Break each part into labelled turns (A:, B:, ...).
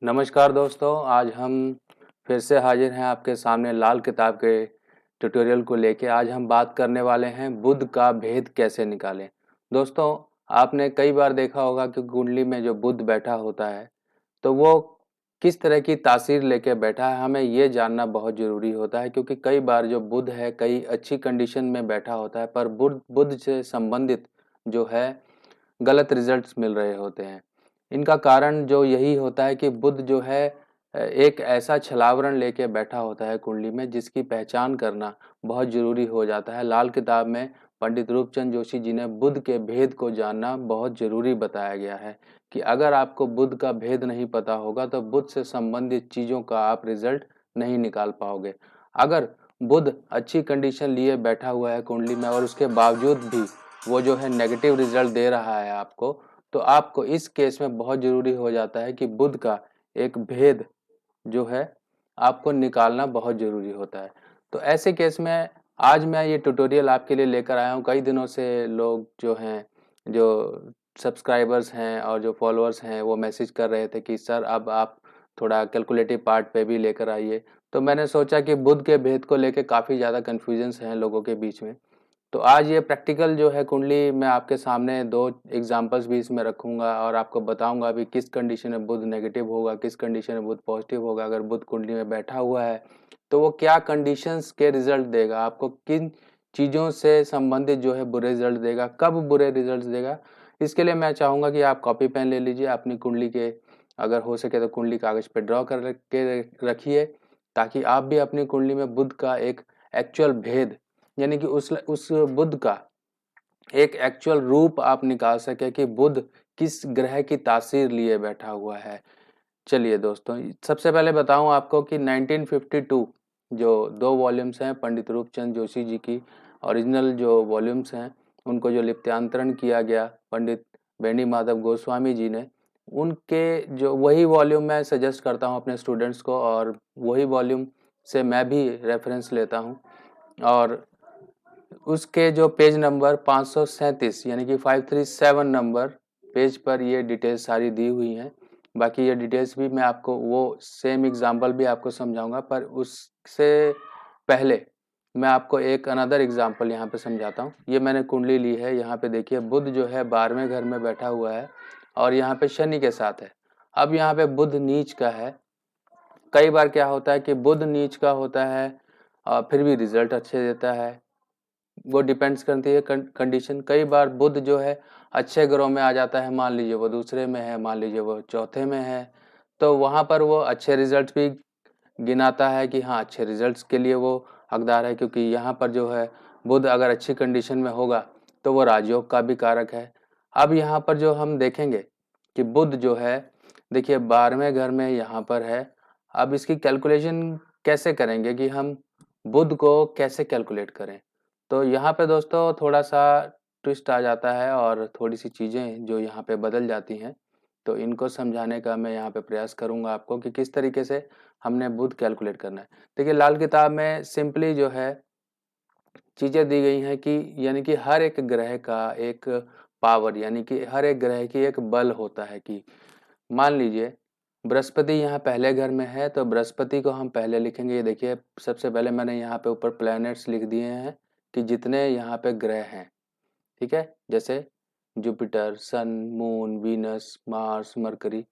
A: नमस्कार दोस्तों, आज हम फिर से हाजिर हैं आपके सामने लाल किताब के ट्यूटोरियल को लेके। आज हम बात करने वाले हैं बुध का भेद कैसे निकालें। दोस्तों, आपने कई बार देखा होगा कि कुंडली में जो बुध बैठा होता है तो वो किस तरह की तासीर लेके बैठा है, हमें ये जानना बहुत ज़रूरी होता है। क्योंकि कई बार जो बुध है कई अच्छी कंडीशन में बैठा होता है, पर बुध बुध से संबंधित जो है गलत रिजल्ट्स मिल रहे होते हैं। इनका कारण जो यही होता है कि बुध जो है एक ऐसा छलावरण लेके बैठा होता है कुंडली में, जिसकी पहचान करना बहुत ज़रूरी हो जाता है। लाल किताब में पंडित रूपचंद जोशी जी ने बुध के भेद को जानना बहुत ज़रूरी बताया गया है कि अगर आपको बुध का भेद नहीं पता होगा तो बुध से संबंधित चीज़ों का आप रिजल्ट नहीं निकाल पाओगे। अगर बुध अच्छी कंडीशन लिए बैठा हुआ है कुंडली में और उसके बावजूद भी वो जो है नेगेटिव रिजल्ट दे रहा है आपको, तो आपको इस केस में बहुत ज़रूरी हो जाता है कि बुध का एक भेद जो है आपको निकालना बहुत ज़रूरी होता है। तो ऐसे केस में आज मैं ये ट्यूटोरियल आपके लिए लेकर आया हूँ। कई दिनों से लोग जो हैं, जो सब्सक्राइबर्स हैं और जो फॉलोअर्स हैं, वो मैसेज कर रहे थे कि सर अब आप थोड़ा कैलकुलेटिव पार्ट पे भी लेकर आइए। तो मैंने सोचा कि बुध के भेद को लेके काफ़ी ज़्यादा कन्फ्यूजन्स हैं लोगों के बीच में। तो आज ये प्रैक्टिकल जो है कुंडली मैं आपके सामने 2 एग्ज़ाम्पल्स भी इसमें रखूँगा और आपको बताऊँगा अभी किस कंडीशन में बुध नेगेटिव होगा, किस कंडीशन में बुध पॉजिटिव होगा। अगर बुध कुंडली में बैठा हुआ है, तो वो क्या कंडीशंस के रिज़ल्ट देगा, आपको किन चीज़ों से संबंधित जो है बुरे रिज़ल्ट देगा, कब बुरे रिज़ल्ट्स देगा। इसके लिए मैं चाहूँगा कि आप कॉपी पेन ले लीजिए, अपनी कुंडली के अगर हो सके तो कुंडली कागज़ पे ड्रॉ कर के रखिए, ताकि आप भी अपनी कुंडली में बुध का एक एक्चुअल भेद, यानी कि उस बुध का एक एक्चुअल रूप आप निकाल सके कि बुध किस ग्रह की तासीर लिए बैठा हुआ है। चलिए दोस्तों, सबसे पहले बताऊं आपको कि 1952 जो 2 वॉल्यूम्स हैं पंडित रूपचंद जोशी जी की, ओरिजिनल जो वॉल्यूम्स हैं, उनको जो लिप्यांतरण किया गया पंडित बेनी माधव गोस्वामी जी ने, उनके जो वही वॉल्यूम मैं सजेस्ट करता हूं अपने स्टूडेंट्स को, और वही वॉल्यूम से मैं भी रेफरेंस लेता हूं। और उसके जो पेज नंबर 537 यानी कि 537 नंबर पेज पर ये डिटेल्स सारी दी हुई हैं। बाकी ये डिटेल्स भी मैं आपको वो सेम एग्जांपल भी आपको समझाऊंगा, पर उससे पहले मैं आपको एक अनदर एग्जांपल यहाँ पे समझाता हूँ। ये मैंने कुंडली ली है, यहाँ पे देखिए बुध जो है 12वें घर में बैठा हुआ है और यहाँ पे शनि के साथ है। अब यहाँ पे बुध नीच का है। कई बार क्या होता है कि बुध नीच का होता है फिर भी रिजल्ट अच्छे देता है। वो डिपेंड्स करती है कंडीशन। कई बार बुध जो है अच्छे ग्रहों में आ जाता है, मान लीजिए वो दूसरे में है, मान लीजिए वो चौथे में है, तो वहाँ पर वो अच्छे रिजल्ट भी गिनाता है कि हाँ अच्छे रिजल्ट्स के लिए वो हकदार है। क्योंकि यहाँ पर जो है बुध अगर अच्छी कंडीशन में होगा तो वो राजयोग का भी कारक है। अब यहाँ पर जो हम देखेंगे कि बुध जो है, देखिए 12वें घर में यहाँ पर है। अब इसकी कैलकुलेशन कैसे करेंगे कि हम बुध को कैसे कैलकुलेट करें। तो यहाँ पे दोस्तों थोड़ा सा ट्विस्ट आ जाता है और थोड़ी सी चीज़ें जो यहाँ पे बदल जाती हैं। तो इनको समझाने का मैं यहाँ पे प्रयास करूँगा आपको कि किस तरीके से हमने बुध कैलकुलेट करना है। देखिए लाल किताब में सिंपली जो है चीज़ें दी गई हैं कि यानी कि हर एक ग्रह का एक पावर, यानी कि हर एक ग्रह की एक बल होता है। कि मान लीजिए बृहस्पति यहाँ पहले घर में है, तो बृहस्पति को हम पहले लिखेंगे। ये देखिए सबसे पहले मैंने यहाँ पे ऊपर प्लैनेट्स लिख दिए हैं कि जितने यहाँ पे ग्रह हैं, ठीक है, जैसे जुपिटर, सन, मून, वीनस, मार्स, मरकरी।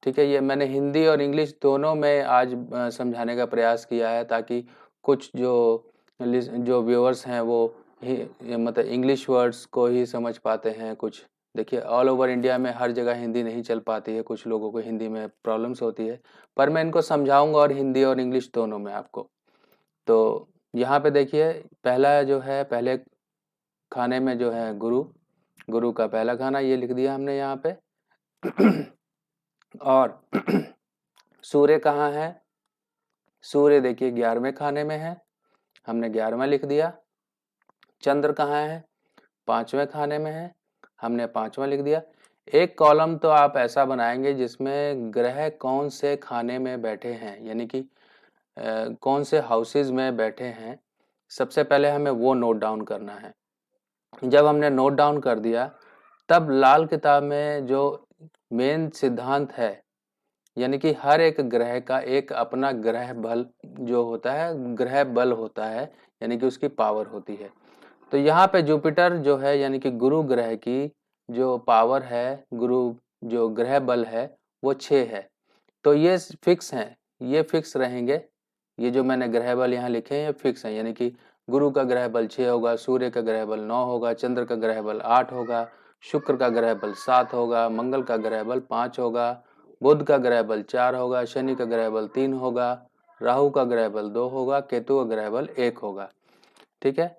A: ठीक है, ये मैंने हिंदी और इंग्लिश दोनों में आज समझाने का प्रयास किया है, ताकि कुछ जो व्यूअर्स हैं वो मतलब इंग्लिश वर्ड्स को ही समझ पाते हैं। कुछ देखिए ऑल ओवर इंडिया में हर जगह हिंदी नहीं चल पाती है, कुछ लोगों को हिंदी में प्रॉब्लम्स होती है, पर मैं इनको समझाऊंगा और हिंदी और इंग्लिश दोनों में आपको। तो यहाँ पे देखिए पहला जो है, पहले खाने में जो है गुरु, गुरु का पहला खाना ये लिख दिया हमने यहाँ पे। और सूर्य कहाँ है, सूर्य देखिए 11वें खाने में है, हमने 11वां लिख दिया। चंद्र कहाँ है, 5वें खाने में है, हमने 5वां लिख दिया। एक कॉलम तो आप ऐसा बनाएंगे जिसमें ग्रह कौन से खाने में बैठे हैं, यानी कि कौन से हाउसेज में बैठे हैं, सबसे पहले हमें वो नोट डाउन करना है। जब हमने नोट डाउन कर दिया, तब लाल किताब में जो मेन सिद्धांत है यानी कि हर एक ग्रह का एक अपना ग्रह बल जो होता है, ग्रह बल होता है, यानी कि उसकी पावर होती है। तो यहाँ पे जुपिटर जो है यानी कि गुरु ग्रह की जो पावर है, गुरु जो ग्रह बल है वो 6 है। तो ये फिक्स हैं, ये फिक्स रहेंगे। ये जो मैंने ग्रह बल यहाँ लिखे हैं ये फिक्स हैं, यानी कि गुरु का ग्रह बल 6 होगा, सूर्य का ग्रह बल 9 होगा, चंद्र का ग्रह बल 8 होगा, शुक्र का ग्रह बल 7 होगा, मंगल का ग्रह बल 5 होगा, बुध का ग्रह बल 4 होगा, शनि का ग्रह बल 3 होगा, राहु का ग्रह बल 2 होगा, केतु का ग्रह बल 1 होगा। ठीक है।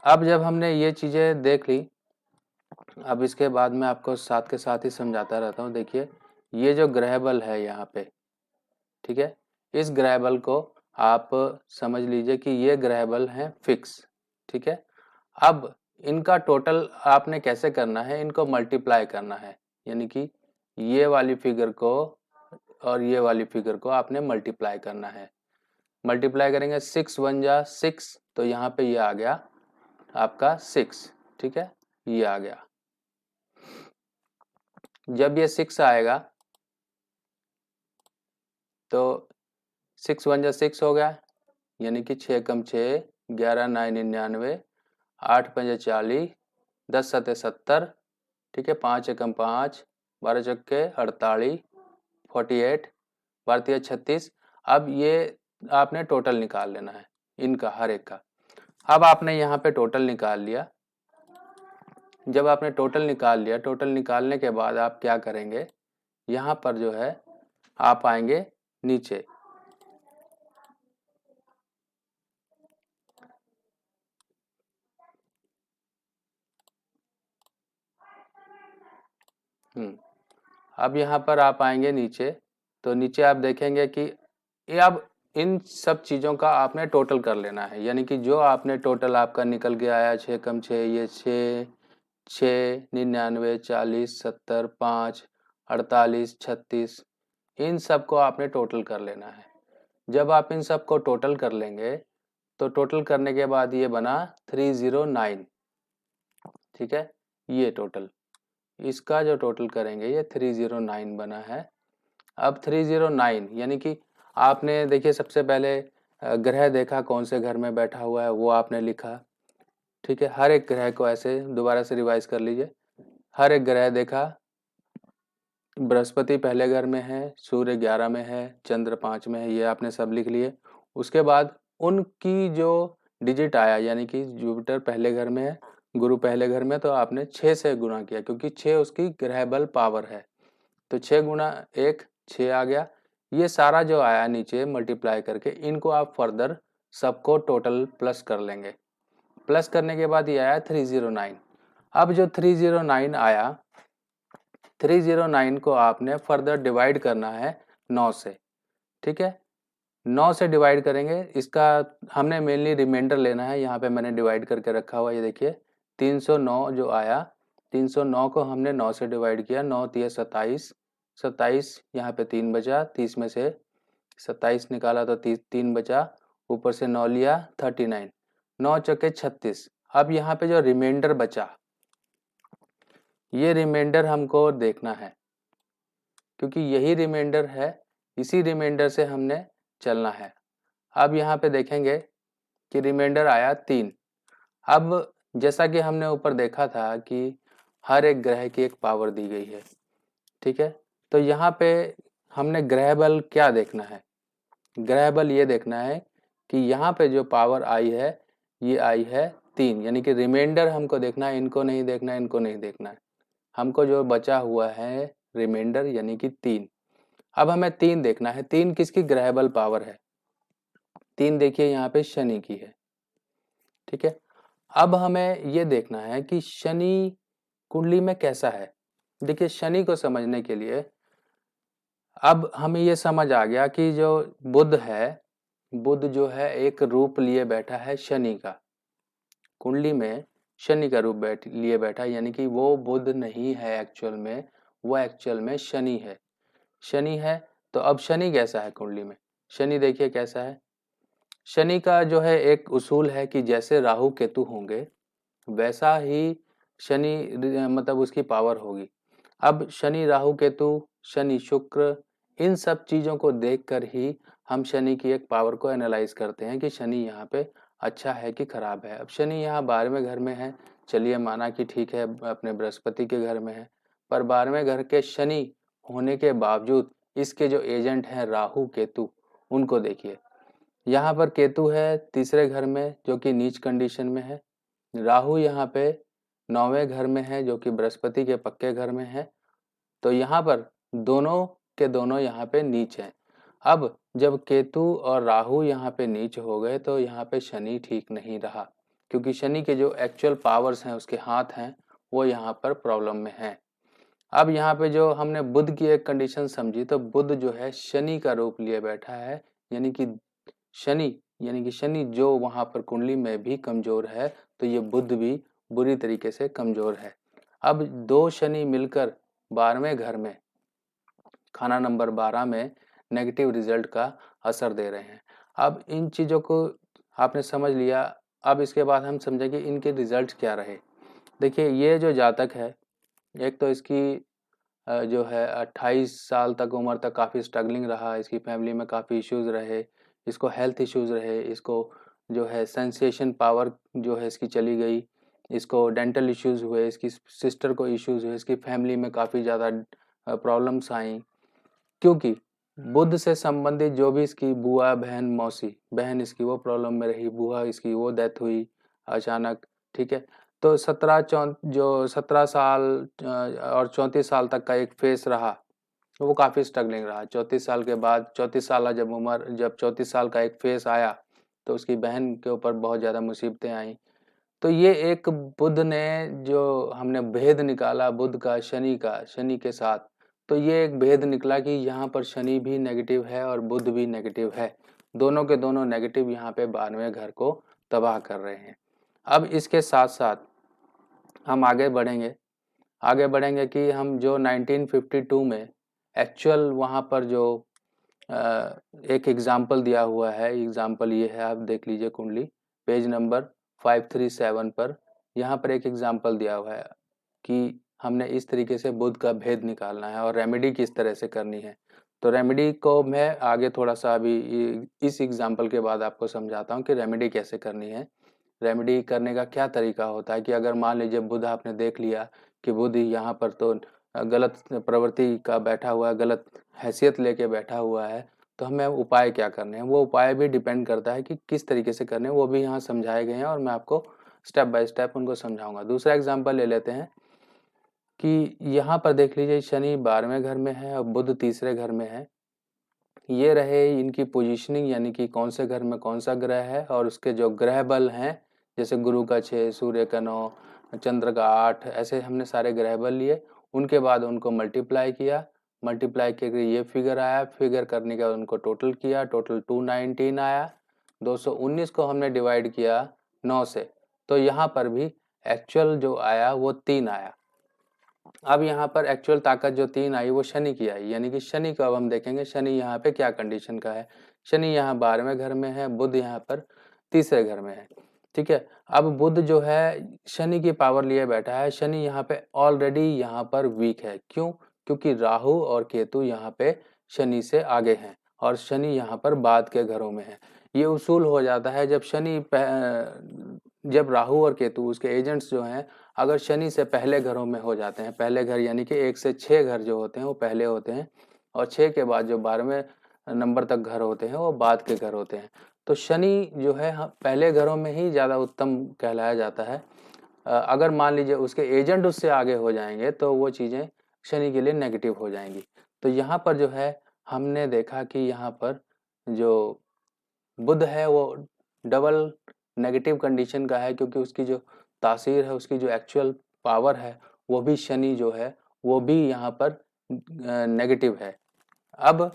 A: अब जब हमने ये चीजें देख ली, अब इसके बाद में आपको साथ के साथ ही समझाता रहता हूँ। देखिए ये जो ग्रह बल है यहाँ पे, ठीक है, इस ग्रह बल को आप समझ लीजिए कि ये ग्रह बल हैं फिक्स। ठीक है। अब इनका टोटल आपने कैसे करना है, इनको मल्टीप्लाई करना है, यानी कि ये वाली फिगर को और ये वाली फिगर को आपने मल्टीप्लाई करना है। मल्टीप्लाई करेंगे 6 वन जा 6, तो यहाँ पे ये आ गया आपका 6। ठीक है, ये आ गया। जब ये 6 आएगा तो 6 वन जा 6 हो गया, यानी कि 6 कम 6 11 9 99, 8 पंजे 40, 10 सते 70। ठीक है, 5 एकम 5, 12 चक्के 48, 48, 12 36। अब ये आपने टोटल निकाल लेना है इनका हर एक का। अब आपने यहाँ पे टोटल निकाल लिया। जब आपने टोटल निकाल लिया, टोटल निकालने के बाद आप क्या करेंगे, यहाँ पर जो है आप आएंगे नीचे। अब यहाँ पर आप आएंगे नीचे, तो नीचे आप देखेंगे कि ये अब इन सब चीज़ों का आपने टोटल कर लेना है, यानी कि जो आपने टोटल आपका निकल के आया 6 कम 6, ये 6 6 99 40 70 5 48 36, इन सब को आपने टोटल कर लेना है। जब आप इन सब को टोटल कर लेंगे तो टोटल करने के बाद ये बना 309। ठीक है, ये टोटल, इसका जो टोटल करेंगे ये 309 बना है। अब 309 यानी कि आपने देखिए सबसे पहले ग्रह देखा कौन से घर में बैठा हुआ है वो आपने लिखा। ठीक है, हर एक ग्रह को ऐसे दोबारा से रिवाइज कर लीजिए। हर एक ग्रह देखा, बृहस्पति पहले घर में है, सूर्य 11 में है, चंद्र 5 में है, ये आपने सब लिख लिए। उसके बाद उनकी जो डिजिट आया, यानी कि जुपिटर पहले घर में है, गुरु पहले घर में, तो आपने 6 से गुणा किया क्योंकि 6 उसकी ग्रह बल पावर है। तो 6 गुणा 1 6 आ गया। ये सारा जो आया नीचे मल्टीप्लाई करके, इनको आप फर्दर सबको टोटल प्लस कर लेंगे। प्लस करने के बाद ये आया 309। अब जो 309 आया, 309 को आपने फर्दर डिवाइड करना है 9 से। ठीक है, 9 से डिवाइड करेंगे, इसका हमने मेनली रिमाइंडर लेना है। यहाँ पे मैंने डिवाइड करके रखा हुआ, ये देखिए 309 जो आया, 309 को हमने 9 से डिवाइड किया, 9 तिया 27, 27 यहाँ पे 3 बचा, 30 में से 27 निकाला तो 3 बचा, ऊपर से 9 लिया 39, 9 चौके 36। अब यहाँ पे जो रिमाइंडर बचा, ये रिमाइंडर हमको देखना है क्योंकि यही रिमाइंडर है, इसी रिमाइंडर से हमने चलना है। अब यहाँ पे देखेंगे कि रिमाइंडर आया 3। अब जैसा कि हमने ऊपर देखा था कि हर एक ग्रह की एक पावर दी गई है। ठीक है, तो यहाँ पे हमने ग्रह बल क्या देखना है, ग्रह बल ये देखना है कि यहाँ पे जो पावर आई है ये आई है 3, यानी कि रिमाइंडर हमको देखना है, इनको नहीं देखना है, इनको नहीं देखना है, हमको जो बचा हुआ है रिमाइंडर यानी कि 3। अब हमें 3 देखना है, 3 किसकी ग्रह बल पावर है, 3 देखिए यहाँ पे शनि की है। ठीक है, अब हमें ये देखना है कि शनि कुंडली में कैसा है। देखिए शनि को समझने के लिए अब हमें ये समझ आ गया कि जो बुध है, बुध जो है एक रूप लिए बैठा है शनि का, कुंडली में शनि का रूप लिए बैठा है, यानी कि वो बुध नहीं है एक्चुअल में, वो एक्चुअल में शनि है। शनि है, तो अब शनि कैसा है कुंडली में, शनि देखिए कैसा है। शनि का जो है एक उसूल है कि जैसे राहु केतु होंगे वैसा ही शनि मतलब उसकी पावर होगी। अब शनि राहु केतु, शनि शुक्र, इन सब चीज़ों को देखकर ही हम शनि की एक पावर को एनालाइज करते हैं कि शनि यहाँ पे अच्छा है कि खराब है। अब शनि यहाँ 12वें घर में है, चलिए माना कि ठीक है अपने बृहस्पति के घर में है, पर 12वें घर के शनि होने के बावजूद इसके जो एजेंट हैं राहु केतु, उनको देखिए। यहाँ पर केतु है तीसरे घर में जो कि नीच कंडीशन में है, राहु यहाँ पे 9वें घर में है जो कि बृहस्पति के पक्के घर में है। तो यहाँ पर दोनों के दोनों यहाँ पे नीच हैं। अब जब केतु और राहु यहाँ पे नीच हो गए तो यहाँ पे शनि ठीक नहीं रहा, क्योंकि शनि के जो एक्चुअल पावर्स हैं उसके हाथ हैं वो यहाँ पर प्रॉब्लम में हैं। अब यहाँ पे जो हमने बुध की एक कंडीशन समझी, तो बुध जो है शनि का रूप लिए बैठा है, यानी कि शनि जो वहाँ पर कुंडली में भी कमजोर है, तो ये बुध भी बुरी तरीके से कमजोर है। अब दो शनि मिलकर 12वें घर में खाना नंबर 12 में नेगेटिव रिजल्ट का असर दे रहे हैं। अब इन चीज़ों को आपने समझ लिया, अब इसके बाद हम समझेंगे इनके रिजल्ट क्या रहे। देखिए ये जो जातक है, एक तो इसकी जो है 28 साल तक उम्र तक काफ़ी स्ट्रगलिंग रहा, इसकी फैमिली में काफ़ी इश्यूज़ रहे, इसको हेल्थ इश्यूज़ रहे, इसको जो है सेंसेशन पावर जो है इसकी चली गई, इसको डेंटल इश्यूज़ हुए, इसकी सिस्टर को इश्यूज़ हुए, इसकी फैमिली में काफ़ी ज़्यादा प्रॉब्लम्स आई, क्योंकि बुध से संबंधित जो भी इसकी बुआ बहन मौसी बहन इसकी वो प्रॉब्लम में रही, बुआ इसकी वो डेथ हुई अचानक, ठीक है। तो 17 साल और 34 साल तक का एक फेस रहा, वो काफ़ी स्ट्रगलिंग रहा। 34 साल के बाद 34 साल जब 34 साल का एक फेस आया तो उसकी बहन के ऊपर बहुत ज़्यादा मुसीबतें आई। तो ये एक बुध ने जो हमने भेद निकाला बुध का शनि के साथ, तो ये एक भेद निकला कि यहाँ पर शनि भी नेगेटिव है और बुध भी नेगेटिव है, दोनों के दोनों नेगेटिव यहाँ पे 12वें घर को तबाह कर रहे हैं। अब इसके साथ साथ हम आगे बढ़ेंगे कि हम जो 1952 में एक्चुअल वहाँ पर जो एक एग्जाम्पल दिया हुआ है, एग्जाम्पल ये है, आप देख लीजिए कुंडली पेज नंबर 537 पर, यहाँ पर एक एग्जाम्पल दिया हुआ है कि हमने इस तरीके से बुध का भेद निकालना है और रेमेडी किस तरह से करनी है। तो रेमेडी को मैं आगे थोड़ा सा अभी इस एग्जाम्पल के बाद आपको समझाता हूँ कि रेमेडी कैसे करनी है। रेमेडी करने का क्या तरीका होता है कि अगर मान लीजिए बुध आपने देख लिया कि बुध यहाँ पर तो गलत प्रवृत्ति का बैठा हुआ है, गलत हैसियत लेके बैठा हुआ है, तो हमें उपाय क्या करने हैं। वो उपाय भी डिपेंड करता है कि किस तरीके से करने हैं, वो भी यहाँ समझाए गए हैं और मैं आपको स्टेप बाय स्टेप उनको समझाऊंगा। दूसरा एग्जाम्पल ले लेते हैं कि यहाँ पर देख लीजिए शनि 12वें घर में है और बुध तीसरे घर में है। ये रहे इनकी पोजीशनिंग, यानी कि कौन से घर में कौन सा ग्रह है और उसके जो ग्रह बल हैं, जैसे गुरु का 6, सूर्य का 9, चंद्र का 8, ऐसे हमने सारे ग्रह बल लिए, उनके बाद उनको मल्टीप्लाई किया, मल्टीप्लाई करके ये फिगर आया, फिगर करने के बाद उनको टोटल किया, टोटल 219 आया, 219 को हमने डिवाइड किया 9 से, तो यहाँ पर भी एक्चुअल जो आया वो 3 आया। अब यहाँ पर एक्चुअल ताकत जो 3 आई वो शनि की आई, यानी कि शनि को अब हम देखेंगे शनि यहाँ पे क्या कंडीशन का है। शनि यहाँ 12वें घर में है, बुध यहाँ पर तीसरे घर में है, ठीक है। अब बुध जो है शनि की पावर लिए बैठा है, शनि यहाँ पे ऑलरेडी यहाँ पर वीक है, क्यों? क्योंकि राहु और केतु यहाँ पे शनि से आगे हैं और शनि यहाँ पर बाद के घरों में है। ये उसूल हो जाता है जब राहु और केतु उसके एजेंट्स जो हैं अगर शनि से पहले घरों में हो जाते हैं, पहले घर यानी कि 1 से 6 घर जो होते हैं वो पहले होते हैं और 6 के बाद जो 12वें नंबर तक घर होते हैं वो बाद के घर होते हैं। तो शनि जो है पहले घरों में ही ज़्यादा उत्तम कहलाया जाता है। अगर मान लीजिए उसके एजेंट उससे आगे हो जाएंगे तो वो चीज़ें शनि के लिए नेगेटिव हो जाएंगी। तो यहाँ पर जो है हमने देखा कि यहाँ पर जो बुध है वो डबल नेगेटिव कंडीशन का है, क्योंकि उसकी जो तासीर है, उसकी जो एक्चुअल पावर है, वो भी शनि जो है वो भी यहाँ पर नेगेटिव है। अब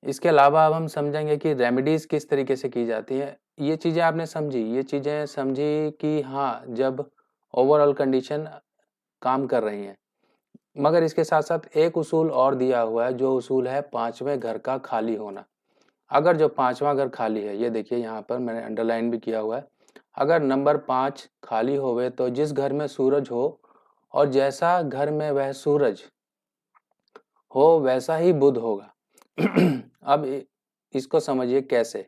A: इसके अलावा अब हम समझेंगे कि रेमेडीज किस तरीके से की जाती है। ये चीज़ें आपने समझी, ये चीज़ें समझी कि हाँ जब ओवरऑल कंडीशन काम कर रही हैं, मगर इसके साथ साथ एक उसूल और दिया हुआ है, जो उसूल है 5वें घर का खाली होना। अगर जो 5वां घर खाली है, ये देखिए यहाँ पर मैंने अंडरलाइन भी किया हुआ है, अगर नंबर 5 खाली होवे तो जिस घर में सूरज हो और जैसा घर में वह सूरज हो वैसा ही बुध होगा। अब इसको समझिए कैसे।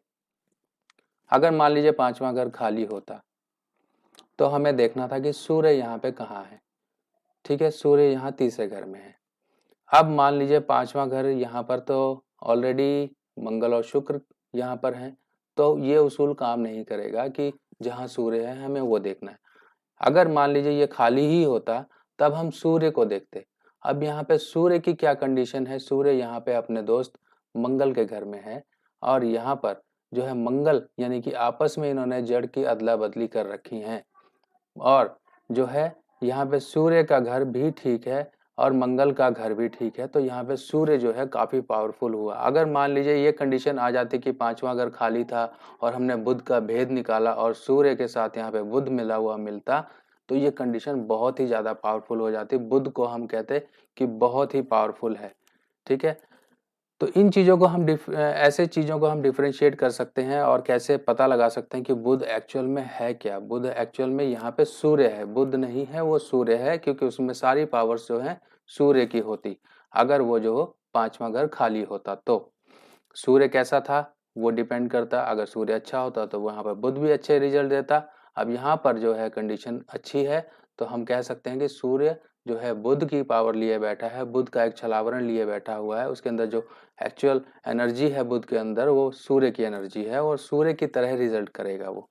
A: अगर मान लीजिए पांचवा घर खाली होता तो हमें देखना था कि सूर्य यहाँ पे कहाँ है। ठीक है, सूर्य यहाँ तीसरे घर में है। अब मान लीजिए पांचवा घर यहाँ पर तो ऑलरेडी मंगल और शुक्र यहाँ पर हैं, तो ये उसूल काम नहीं करेगा कि जहाँ सूर्य है हमें वो देखना है। अगर मान लीजिए ये खाली ही होता तब हम सूर्य को देखते। अब यहाँ पे सूर्य की क्या कंडीशन है, सूर्य यहाँ पे अपने दोस्त मंगल के घर में है और यहाँ पर जो है मंगल यानी कि आपस में इन्होंने जड़ की अदला बदली कर रखी है और जो है यहाँ पे सूर्य का घर भी ठीक है और मंगल का घर भी ठीक है, तो यहाँ पे सूर्य जो है काफी पावरफुल हुआ। अगर मान लीजिए ये कंडीशन आ जाती कि पांचवा घर खाली था और हमने बुध का भेद निकाला और सूर्य के साथ यहाँ पे बुध मिला हुआ मिलता, तो ये कंडीशन बहुत ही ज्यादा पावरफुल हो जाती। बुध को हम कहते कि बहुत ही पावरफुल है। ठीक है, तो इन चीज़ों को हम ऐसे चीज़ों को हम डिफरेंशिएट कर सकते हैं और कैसे पता लगा सकते हैं कि बुध एक्चुअल में है क्या। बुध एक्चुअल में यहाँ पे सूर्य है, बुध नहीं है, वो सूर्य है, क्योंकि उसमें सारी पावर्स जो है सूर्य की होती। अगर वो जो पांचवा घर खाली होता तो सूर्य कैसा था वो डिपेंड करता। अगर सूर्य अच्छा होता तो वहां पर बुध भी अच्छे रिजल्ट देता। अब यहाँ पर जो है कंडीशन अच्छी है तो हम कह सकते हैं कि सूर्य जो है बुध की पावर लिए बैठा है, बुध का एक छलावरण लिए बैठा हुआ है, उसके अंदर जो एक्चुअल एनर्जी है बुध के अंदर वो सूर्य की एनर्जी है और सूर्य की तरह रिजल्ट करेगा वो।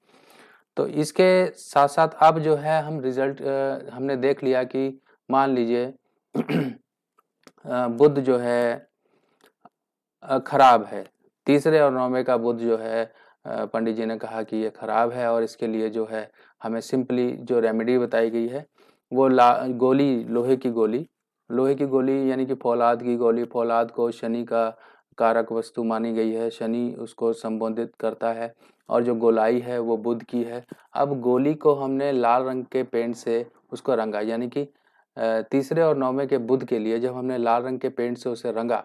A: तो इसके साथ साथ अब जो है हम रिजल्ट हमने देख लिया कि मान लीजिए बुध जो है खराब है, तीसरे और नौवें का बुध जो है पंडित जी ने कहा कि ये खराब है और इसके लिए जो है हमें सिंपली जो रेमेडी बताई गई है वो गोली, लोहे की गोली यानी कि फौलाद की गोली। फौलाद को शनि का कारक वस्तु मानी गई है, शनि उसको संबोधित करता है और जो गोलाई है वो बुध की है। अब गोली को हमने लाल रंग के पेंट से उसको रंगा, यानी कि तीसरे और नौवें के बुध के लिए जब हमने लाल रंग के पेंट से उसे रंगा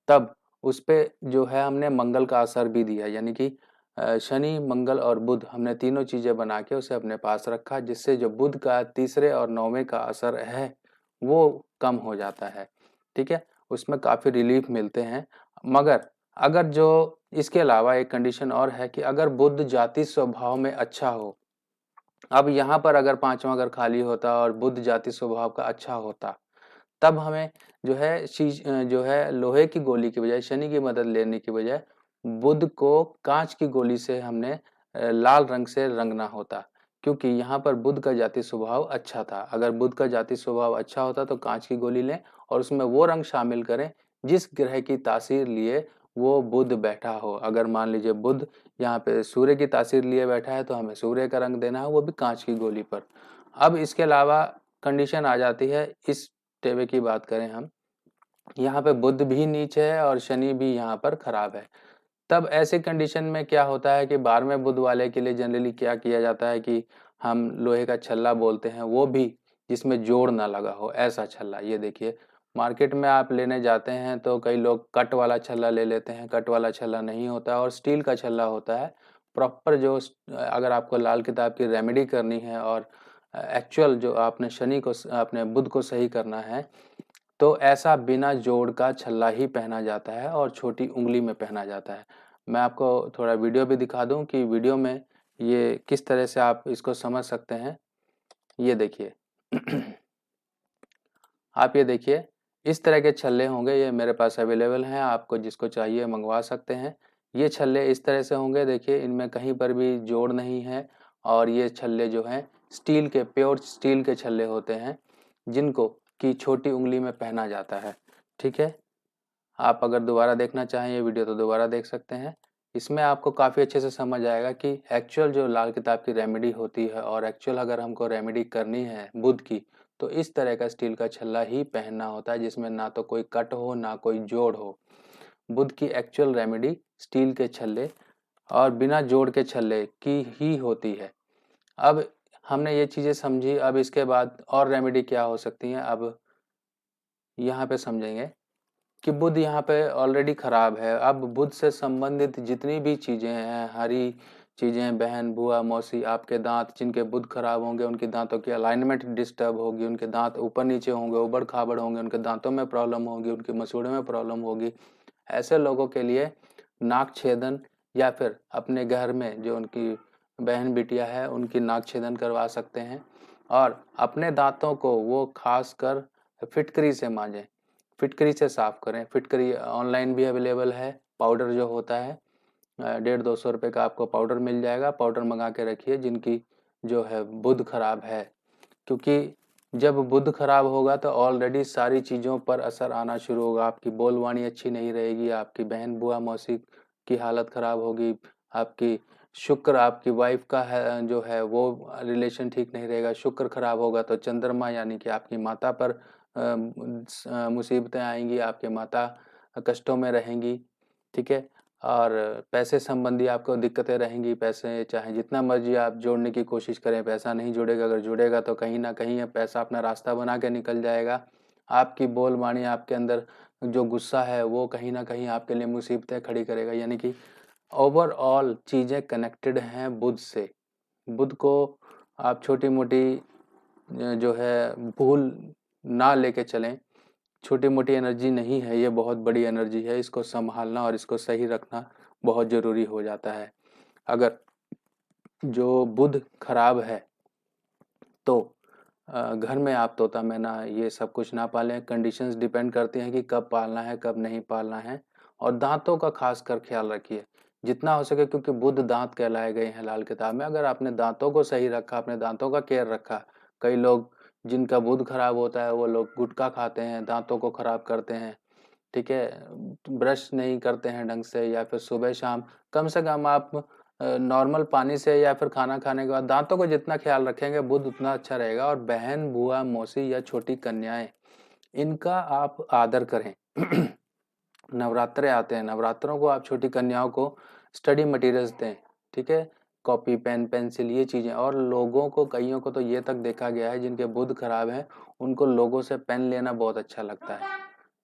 A: तब उस पे जो है हमने मंगल का असर भी दिया, यानी कि शनि, मंगल और बुध हमने तीनों चीजें बना के उसे अपने पास रखा, जिससे जो बुध का तीसरे और नौवें का असर है वो कम हो जाता है। ठीक है, उसमें काफी रिलीफ मिलते हैं। मगर अगर जो इसके अलावा एक कंडीशन और है कि अगर बुध जाति स्वभाव में अच्छा हो। अब यहाँ पर अगर पांचवा घर खाली होता और बुध जाति स्वभाव का अच्छा होता तब हमें जो है जो है लोहे की गोली की बजाय, शनि की मदद लेने की बजाय बुध को कांच की गोली से हमने लाल रंग से रंगना होता, क्योंकि यहाँ पर बुध का जाति स्वभाव अच्छा था। अगर बुध का जाति स्वभाव अच्छा होता तो कांच की गोली लें और उसमें वो रंग शामिल करें जिस ग्रह की तासीर लिए वो बुध बैठा हो। अगर मान लीजिए बुध यहाँ पे सूर्य की तासीर लिए बैठा है तो हमें सूर्य का रंग देना है, वो भी कांच की गोली पर। अब इसके अलावा कंडीशन आ जाती है इस टेबे की बात करें हम, यहाँ पे बुध भी नीच है और शनि भी यहाँ पर खराब है। तब ऐसे कंडीशन में क्या होता है कि 12वें बुध वाले के लिए जनरली क्या किया जाता है कि हम लोहे का छल्ला बोलते हैं, वो भी जिसमें जोड़ ना लगा हो, ऐसा छल्ला। ये देखिए मार्केट में आप लेने जाते हैं तो कई लोग कट वाला छल्ला ले लेते हैं, कट वाला छल्ला नहीं होता और स्टील का छल्ला होता है प्रॉपर। जो अगर आपको लाल किताब की रेमेडी करनी है और एक्चुअल जो आपने शनि को, अपने बुध को सही करना है, तो ऐसा बिना जोड़ का छल्ला ही पहना जाता है और छोटी उंगली में पहना जाता है। मैं आपको थोड़ा वीडियो भी दिखा दूं कि वीडियो में ये किस तरह से आप इसको समझ सकते हैं। ये देखिए आप ये देखिए इस तरह के छल्ले होंगे, ये मेरे पास अवेलेबल हैं, आपको जिसको चाहिए मंगवा सकते हैं। ये छल्ले इस तरह से होंगे, देखिए इनमें कहीं पर भी जोड़ नहीं है और ये छल्ले जो हैं स्टील के, प्योर स्टील के छल्ले होते हैं जिनको की छोटी उंगली में पहना जाता है। ठीक है, आप अगर दोबारा देखना चाहें ये वीडियो तो दोबारा देख सकते हैं। इसमें आपको काफ़ी अच्छे से समझ आएगा कि एक्चुअल जो लाल किताब की रेमेडी होती है और एक्चुअल अगर हमको रेमेडी करनी है बुध की, तो इस तरह का स्टील का छल्ला ही पहनना होता है जिसमें ना तो कोई कट हो ना कोई जोड़ हो। बुध की एक्चुअल रेमेडी स्टील के छल्ले और बिना जोड़ के छल्ले की ही होती है। अब हमने ये चीज़ें समझी, अब इसके बाद और रेमेडी क्या हो सकती हैं अब यहाँ पे समझेंगे कि बुध यहाँ पे ऑलरेडी खराब है। अब बुध से संबंधित जितनी भी चीजें हैं, हरी चीजें, बहन, बुआ, मौसी, आपके दांत जिनके बुध खराब होंगे उनके दांतों की अलाइनमेंट डिस्टर्ब होगी, उनके दांत ऊपर नीचे होंगे, उबड़ खाबड़ होंगे, उनके दांतों में प्रॉब्लम होगी, उनके मसूड़े में प्रॉब्लम होगी। ऐसे लोगों के लिए नाक छेदन या फिर अपने घर में जो उनकी बहन बिटिया है उनकी नाक छेदन करवा सकते हैं। और अपने दांतों को वो खासकर फिटकरी से मांजें, फिटकरी से साफ करें। फिटकरी ऑनलाइन भी अवेलेबल है, पाउडर जो होता है 150-200 रुपये का आपको पाउडर मिल जाएगा। पाउडर मंगा के रखिए जिनकी जो है बुध खराब है, क्योंकि जब बुध खराब होगा तो ऑलरेडी सारी चीज़ों पर असर आना शुरू होगा। आपकी बोलवाणी अच्छी नहीं रहेगी, आपकी बहन बुआ मौसी की हालत खराब होगी, आपकी शुक्र आपकी वाइफ का है जो है वो रिलेशन ठीक नहीं रहेगा। शुक्र खराब होगा तो चंद्रमा यानी कि आपकी माता पर मुसीबतें आएंगी, आपके माता कष्टों में रहेंगी, ठीक है। और पैसे संबंधी आपको दिक्कतें रहेंगी। पैसे चाहे जितना मर्जी आप जोड़ने की कोशिश करें, पैसा नहीं जुड़ेगा। अगर जुड़ेगा तो कहीं ना कहीं ये पैसा अपना रास्ता बना के निकल जाएगा। आपकी बोलबाणी, आपके अंदर जो गुस्सा है वो कहीं ना कहीं आपके लिए मुसीबतें खड़ी करेगा। यानी कि ओवरऑल चीज़ें कनेक्टेड हैं बुध से। बुध को आप छोटी मोटी जो है भूल ना लेके चलें। छोटी मोटी एनर्जी नहीं है, ये बहुत बड़ी एनर्जी है। इसको संभालना और इसको सही रखना बहुत ज़रूरी हो जाता है। अगर जो बुध खराब है तो घर में आप तोता मैना ये सब कुछ ना पालें। कंडीशंस डिपेंड करती हैं कि कब पालना है कब नहीं पालना है। और दांतों का खास कर ख्याल रखिए जितना हो सके, क्योंकि बुध दांत कहलाए गए हैं लाल किताब में। अगर आपने दांतों को सही रखा, अपने दांतों का केयर रखा। कई लोग जिनका बुध खराब होता है वो लोग गुटखा खाते हैं, दांतों को खराब करते हैं, ठीक है, ब्रश नहीं करते हैं ढंग से, या फिर सुबह शाम कम से कम आप नॉर्मल पानी से या फिर खाना खाने के बाद दांतों को जितना ख्याल रखेंगे बुध उतना अच्छा रहेगा। और बहन बुआ मौसी या छोटी कन्याएं, इनका आप आदर करें। नवरात्रे आते हैं, नवरात्रों को आप छोटी कन्याओं को स्टडी मटेरियल्स दें, ठीक है, कॉपी पेन पेंसिल ये चीज़ें। और लोगों को, कईयों को तो ये तक देखा गया है जिनके बुध खराब है उनको लोगों से पेन लेना बहुत अच्छा लगता है।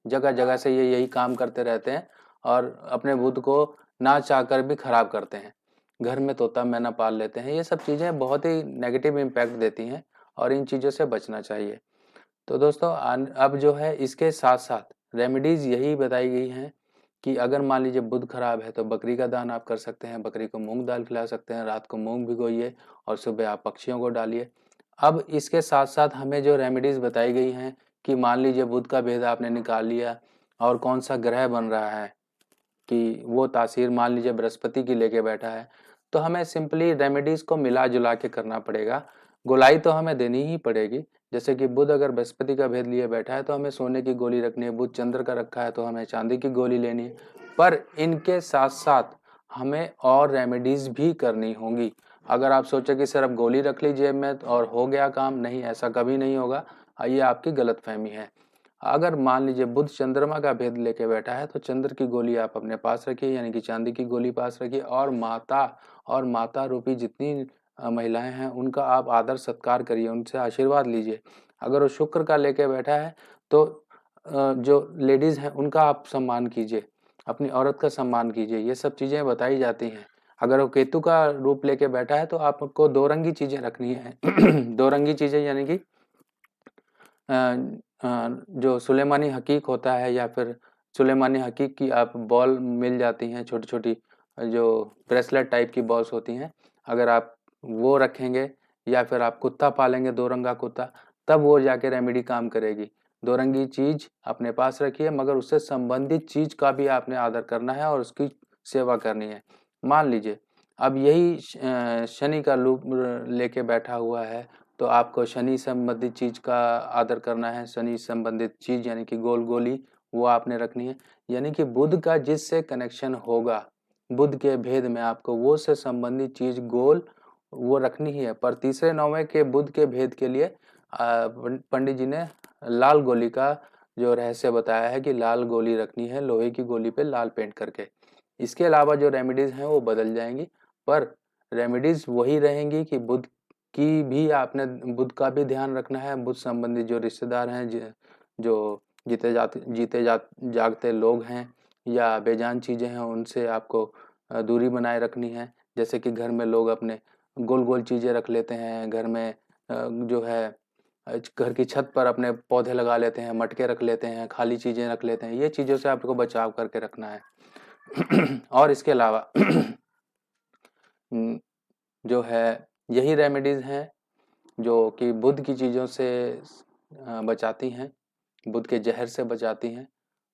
A: जगह जगह से ये यही काम करते रहते हैं और अपने बुध को ना चाहकर भी खराब करते हैं। घर में तोता मैना पाल लेते हैं। ये सब चीज़ें बहुत ही नेगेटिव इम्पैक्ट देती हैं और इन चीज़ों से बचना चाहिए। तो दोस्तों अब जो है इसके साथ साथ रेमेडीज़ यही बताई गई हैं कि अगर मान लीजिए बुध खराब है तो बकरी का दान आप कर सकते हैं। बकरी को मूंग दाल खिला सकते हैं, रात को मूंग भिगोइए और सुबह आप पक्षियों को डालिए। अब इसके साथ साथ हमें जो रेमेडीज़ बताई गई हैं कि मान लीजिए बुध का भेद आपने निकाल लिया और कौन सा ग्रह बन रहा है कि वो तासीर मान लीजिए बृहस्पति की लेके बैठा है, तो हमें सिंपली रेमेडीज़ को मिला जुला के करना पड़ेगा। गोलाई तो हमें देनी ही पड़ेगी। जैसे कि बुध अगर बृहस्पति का भेद लिए बैठा है तो हमें सोने की गोली रखनी है। बुध चंद्र का रखा है तो हमें चांदी की गोली लेनी है। पर इनके साथ साथ हमें और रेमेडीज़ भी करनी होंगी। अगर आप सोचे कि सिर्फ गोली रख ली जेब में और हो गया काम, नहीं, ऐसा कभी नहीं होगा। ये आपकी गलतफहमी है। अगर मान लीजिए बुध चंद्रमा का भेद लेके बैठा है तो चंद्र की गोली आप अपने पास रखिए, यानी कि चांदी की गोली पास रखिए। और माता रूपी जितनी महिलाएं हैं उनका आप आदर सत्कार करिए, उनसे आशीर्वाद लीजिए। अगर वो शुक्र का लेके बैठा है तो जो लेडीज हैं उनका आप सम्मान कीजिए, अपनी औरत का सम्मान कीजिए। ये सब चीजें बताई जाती हैं। अगर वो केतु का रूप लेके बैठा है तो आपको दो रंगी चीजें रखनी है। दो रंगी चीजें यानी कि जो सुलेमानी हकीक होता है या फिर सुलेमानी हकीक की आप बॉल मिल जाती हैं, छोटी छोटी जो ब्रेसलेट टाइप की बॉल्स होती हैं, अगर आप वो रखेंगे या फिर आप कुत्ता पालेंगे दो रंगा कुत्ता, तब वो जाके रेमेडी काम करेगी। दो रंगी चीज अपने पास रखिए, मगर उससे संबंधित चीज का भी आपने आदर करना है और उसकी सेवा करनी है। मान लीजिए अब यही शनि का रूप लेके बैठा हुआ है तो आपको शनि संबंधित चीज का आदर करना है। शनि संबंधित चीज यानी कि गोल गोली वो आपने रखनी है। यानी कि बुध का जिससे कनेक्शन होगा, बुध के भेद में आपको वो से संबंधित चीज गोल वो रखनी ही है। पर तीसरे नौवे के बुध के भेद के लिए पंडित जी ने लाल गोली का जो रहस्य बताया है कि लाल गोली रखनी है, लोहे की गोली पे लाल पेंट करके। इसके अलावा जो रेमेडीज हैं वो बदल जाएंगी, पर रेमेडीज वही रहेंगी कि बुध की भी आपने, बुध का भी ध्यान रखना है। बुध संबंधित जो रिश्तेदार हैं, जो जागते लोग हैं या बेजान चीज़ें हैं, उनसे आपको दूरी बनाए रखनी है। जैसे कि घर में लोग अपने गोल गोल चीज़ें रख लेते हैं, घर में जो है घर की छत पर अपने पौधे लगा लेते हैं, मटके रख लेते हैं, खाली चीज़ें रख लेते हैं। ये चीज़ों से आपको बचाव करके रखना है। और इसके अलावा जो है यही रेमेडीज़ हैं जो कि बुध की चीज़ों से बचाती हैं, बुध के जहर से बचाती हैं।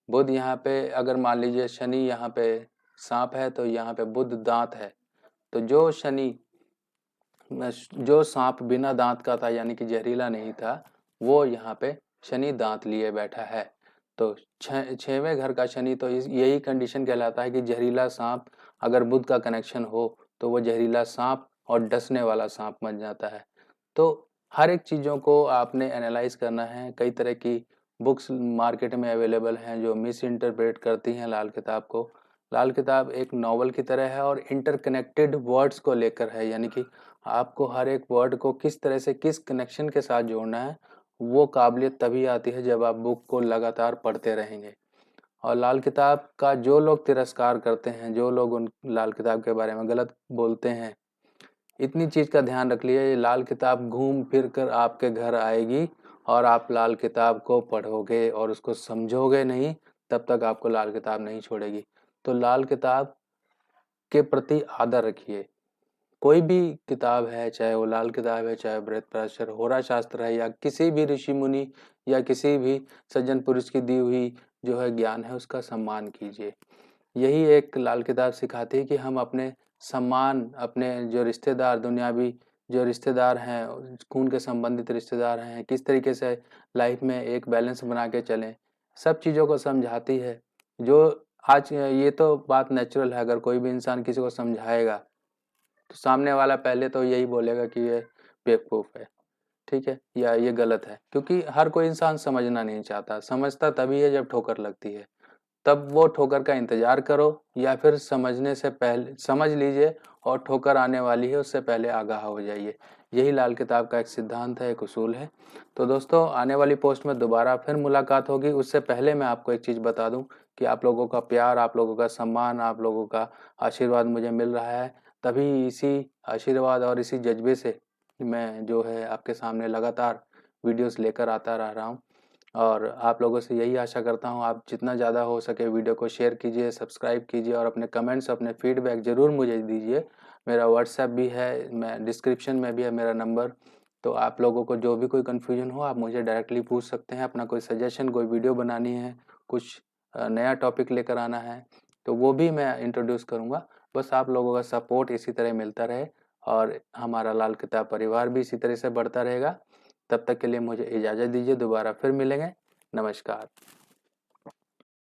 A: बुध यहाँ पे अगर मान लीजिए शनि यहाँ पे सांप है तो यहाँ पे बुध दांत है, तो जो सांप बिना दांत का था यानी कि जहरीला नहीं था, वो यहाँ पे शनि दांत लिए बैठा है। तो छवें घर का शनि तो यही कंडीशन कहलाता है कि जहरीला सांप अगर बुध का कनेक्शन हो तो वो जहरीला सांप और डसने वाला सांप बन जाता है। तो हर एक चीज़ों को आपने एनालाइज करना है। कई तरह की बुक्स मार्केट में अवेलेबल हैं जो मिस इंटरप्रेट करती हैं लाल किताब को। लाल किताब एक नॉवल की तरह है और इंटरकनेक्टेड वर्ड्स को लेकर है, यानी कि आपको हर एक वर्ड को किस तरह से किस कनेक्शन के साथ जोड़ना है, वो काबिलियत तभी आती है जब आप बुक को लगातार पढ़ते रहेंगे। और लाल किताब का जो लोग तिरस्कार करते हैं, जो लोग उन लाल किताब के बारे में गलत बोलते हैं, इतनी चीज़ का ध्यान रख लीजिए, ये लाल किताब घूम फिर कर आपके घर आएगी और आप लाल किताब को पढ़ोगे और उसको समझोगे नहीं, तब तक आपको लाल किताब नहीं छोड़ेगी। तो लाल किताब के प्रति आदर रखिए। कोई भी किताब है, चाहे वो लाल किताब है, चाहे बृहत्पराशर होरा शास्त्र है, या किसी भी ऋषि मुनि या किसी भी सज्जन पुरुष की दी हुई जो है ज्ञान है, उसका सम्मान कीजिए। यही एक लाल किताब सिखाती है कि हम अपने सम्मान, अपने जो रिश्तेदार, दुनियावी जो रिश्तेदार हैं, खून के संबंधित रिश्तेदार हैं, किस तरीके से लाइफ में एक बैलेंस बना के चलें, सब चीज़ों को समझाती है। जो आज ये तो बात नेचुरल है, अगर कोई भी इंसान किसी को समझाएगा तो सामने वाला पहले तो यही बोलेगा कि ये बेवकूफ़ है, ठीक है, या ये गलत है, क्योंकि हर कोई इंसान समझना नहीं चाहता। समझता तभी है जब ठोकर लगती है, तब वो ठोकर का इंतज़ार करो, या फिर समझने से पहले समझ लीजिए और ठोकर आने वाली है उससे पहले आगाह हो जाइए। यही लाल किताब का एक सिद्धांत है, एक उसूल है। तो दोस्तों, आने वाली पोस्ट में दोबारा फिर मुलाकात होगी। उससे पहले मैं आपको एक चीज़ बता दूं कि आप लोगों का प्यार, आप लोगों का सम्मान, आप लोगों का आशीर्वाद मुझे मिल रहा है। तभी इसी आशीर्वाद और इसी जज्बे से मैं जो है आपके सामने लगातार वीडियोस लेकर आता रह रहा हूँ। और आप लोगों से यही आशा करता हूँ, आप जितना ज़्यादा हो सके वीडियो को शेयर कीजिए, सब्सक्राइब कीजिए और अपने कमेंट्स, अपने फीडबैक ज़रूर मुझे दीजिए। मेरा व्हाट्सएप भी है, मैं डिस्क्रिप्शन में भी है मेरा नंबर। तो आप लोगों को जो भी कोई कन्फ्यूजन हो, आप मुझे डायरेक्टली पूछ सकते हैं। अपना कोई सजेशन, कोई वीडियो बनानी है, कुछ नया टॉपिक लेकर आना है, तो वो भी मैं इंट्रोड्यूस करूँगा। बस आप लोगों का सपोर्ट इसी तरह मिलता रहे और हमारा लाल किताब परिवार भी इसी तरह से बढ़ता रहेगा। तब तक के लिए मुझे इजाज़त दीजिए, दोबारा फिर मिलेंगे। नमस्कार।